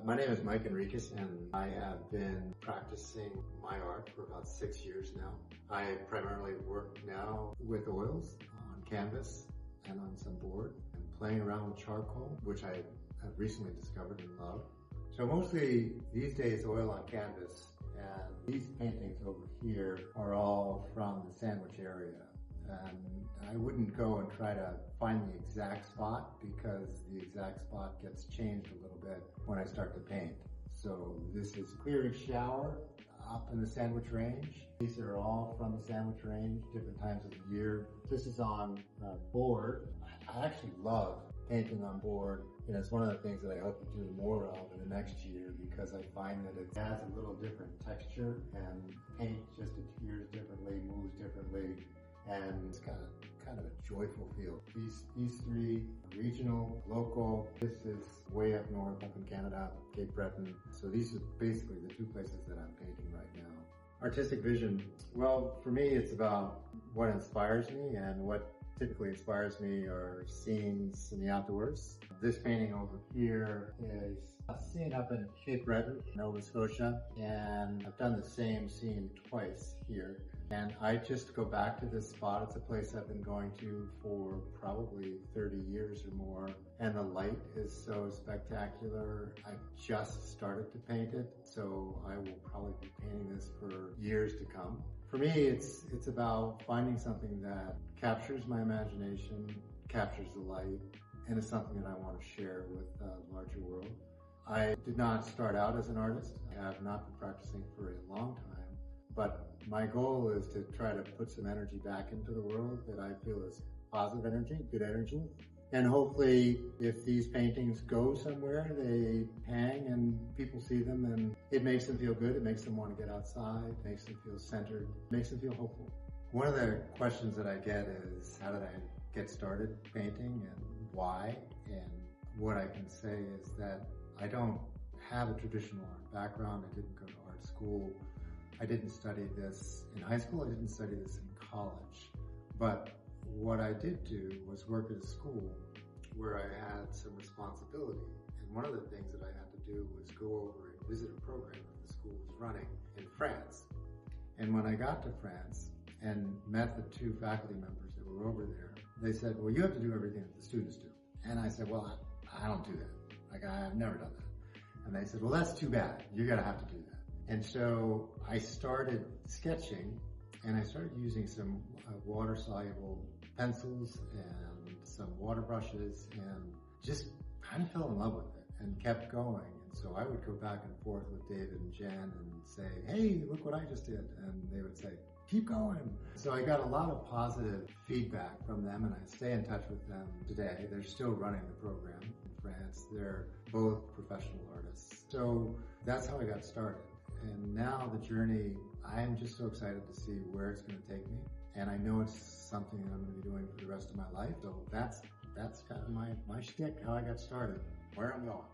My name is Mike Henriques, and I have been practicing my art for about 6 years now. I primarily work now with oils on canvas and on some board, and playing around with charcoal, which I have recently discovered and love. So mostly these days oil on canvas, and these paintings over here are all from the Sandwich area. And I wouldn't go and try to find the exact spot because the exact spot gets changed a little bit when I start to paint. So this is Clearing Shower up in the Sandwich Range. These are all from the Sandwich Range, different times of the year. This is on board. I actually love painting on board. It's one of the things that I hope to do more of in the next year because I find that it has a little different texture and paint just adheres differently, moves differently. And it's got kind of a joyful feel. These three, regional, local. This is way up north, up in Canada, Cape Breton. So these are basically the two places that I'm painting right now. Artistic vision. Well, for me, it's about what inspires me, and what typically inspires me are scenes in the outdoors. This painting over here is a scene up in Cape Breton, Nova Scotia, and I've done the same scene twice here. And I just go back to this spot. It's a place I've been going to for probably 30 years or more. And the light is so spectacular. I just started to paint it, so I will probably be painting this for years to come. For me, it's about finding something that captures my imagination, captures the light, and is something that I want to share with the larger world. I did not start out as an artist. I have not been practicing for a long time, but my goal is to try to put some energy back into the world that I feel is positive energy, good energy. And hopefully, if these paintings go somewhere, they hang and people see them and it makes them feel good. It makes them want to get outside, it makes them feel centered, it makes them feel hopeful. One of the questions that I get is, how did I get started painting and why? And what I can say is that I don't have a traditional art background. I didn't go to art school. I didn't study this in high school. I didn't study this in college. But what I did do was work at a school where I had some responsibility. And one of the things that I had to do was go over and visit a program that the school was running in France. And when I got to France and met the two faculty members that were over there, they said, well, you have to do everything that the students do. And I said, well, I don't do that. I've never done that. And they said, well, that's too bad. You're going to have to do that. And so I started sketching, and I started using some water-soluble pencils and some water brushes, and just kind of fell in love with it and kept going. And so I would go back and forth with David and Jen and say, hey, look what I just did. And they would say, keep going. So I got a lot of positive feedback from them, and I stay in touch with them today. They're still running the program in France. They're both professional artists. So that's how I got started. And now the journey, I'm just so excited to see where it's going to take me. And I know it's something that I'm going to be doing for the rest of my life. So that's kind of my shtick, how I got started, where I'm going.